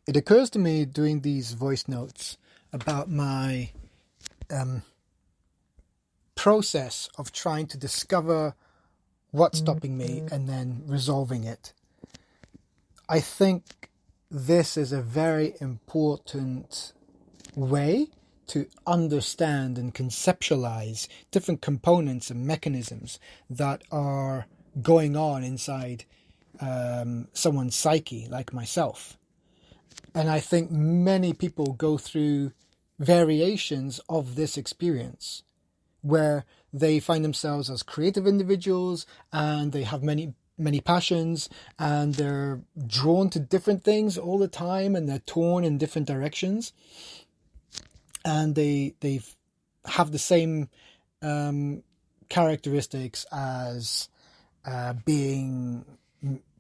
It occurs to me doing these voice notes about my process of trying to discover what's stopping me and then resolving it. I think this is a very important way to understand and conceptualize different components and mechanisms that are going on inside someone's psyche, like myself. And I think many people go through variations of this experience where they find themselves as creative individuals and they have many passions and they're drawn to different things all the time and they're torn in different directions. And they have the same characteristics as being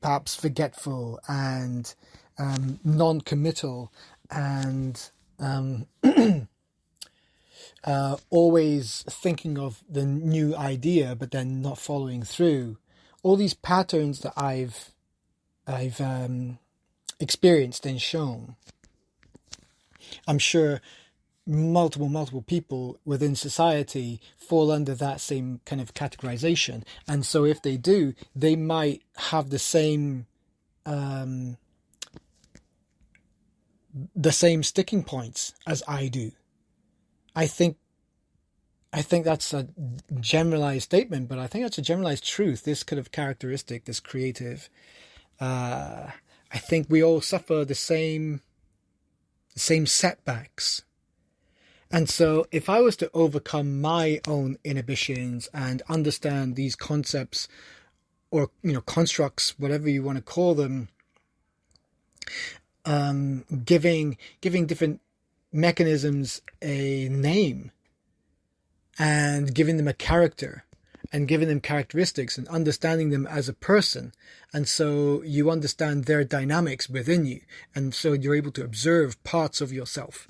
perhaps forgetful and non-committal and always thinking of the new idea but then not following through. All these patterns that I've experienced and shown. I'm sure multiple people within society fall under that same kind of categorization, and so if they do, they might have the same sticking points as I do. I think that's a generalized statement, but I think that's a generalized truth. This kind of characteristic, this creative, I think we all suffer the same setbacks. And so if I was to overcome my own inhibitions and understand these concepts or, constructs, whatever you want to call them, giving different mechanisms a name and giving them a character and giving them characteristics and understanding them as a person. And so you understand their dynamics within you. And so you're able to observe parts of yourself.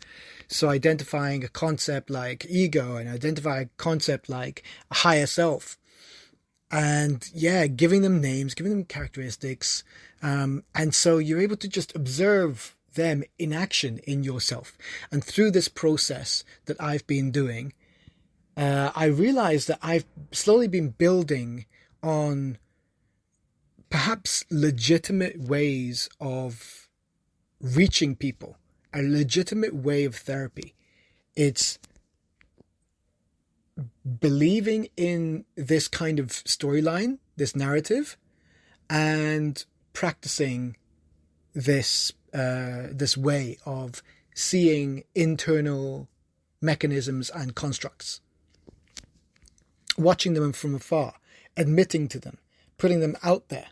So identifying a concept like ego and identify a concept like a higher self. And giving them names, giving them characteristics. And so you're able to just observe them in action in yourself. And through this process that I've been doing, I realized that I've slowly been building on perhaps legitimate ways of reaching people, a legitimate way of therapy. It's believing in this kind of storyline, this narrative, and practicing this way of seeing internal mechanisms and constructs, watching them from afar, admitting to them, putting them out there,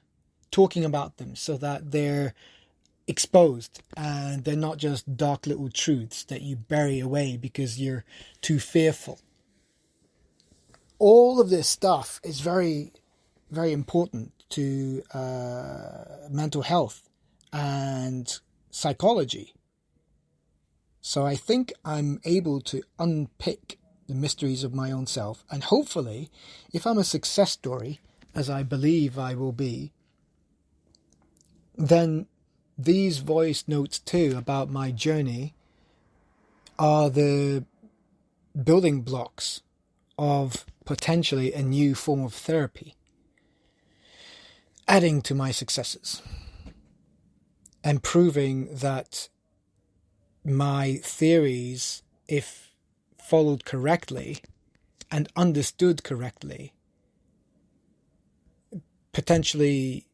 talking about them so that they're exposed and they're not just dark little truths that you bury away because you're too fearful. All of this stuff is very, very important to mental health and psychology. So I think I'm able to unpick the mysteries of my own self, and hopefully, if I'm a success story, as I believe I will be, then these voice notes too about my journey are the building blocks of potentially a new form of therapy, adding to my successes and proving that my theories, if followed correctly and understood correctly, potentially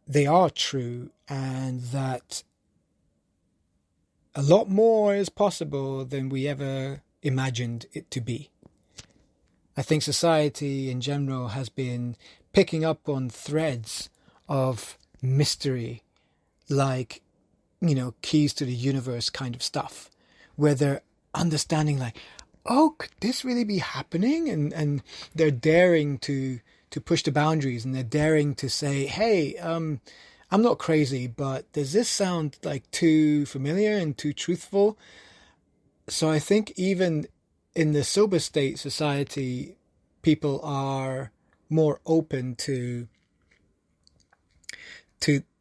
they are true, and that a lot more is possible than we ever imagined it to be. I think society in general has been picking up on threads of mystery, like, keys to the universe kind of stuff, where they're understanding like, oh, could this really be happening? And they're daring to push the boundaries, and they're daring to say, hey, I'm not crazy, but does this sound like too familiar and too truthful? So I think even in the sober state society, people are more open to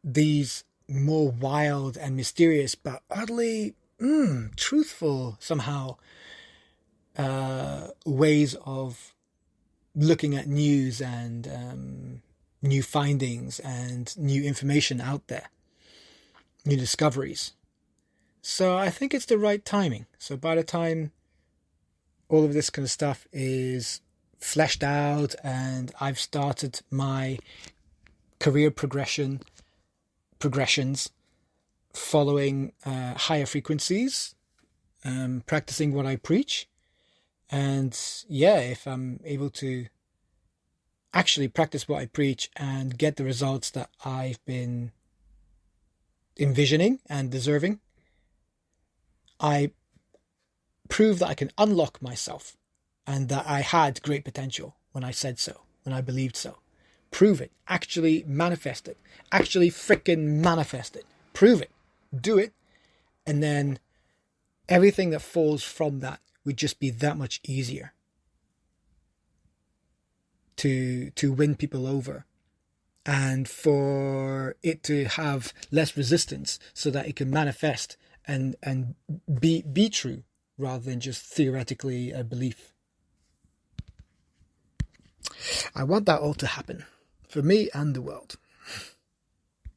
these more wild and mysterious, but oddly truthful somehow ways of looking at news and new findings and new information out there, new discoveries. So I think it's the right timing. So by the time all of this kind of stuff is fleshed out and I've started my career progressions following higher frequencies, practicing what I preach, and yeah, if I'm able to actually practice what I preach and get the results that I've been envisioning and deserving, I prove that I can unlock myself and that I had great potential when I said so, when I believed so. Prove it. Actually manifest it. Actually frickin' manifest it. Prove it. Do it. And then everything that falls from that would just be that much easier to win people over, and for it to have less resistance so that it can manifest and be true rather than just theoretically a belief. I want that all to happen for me and the world.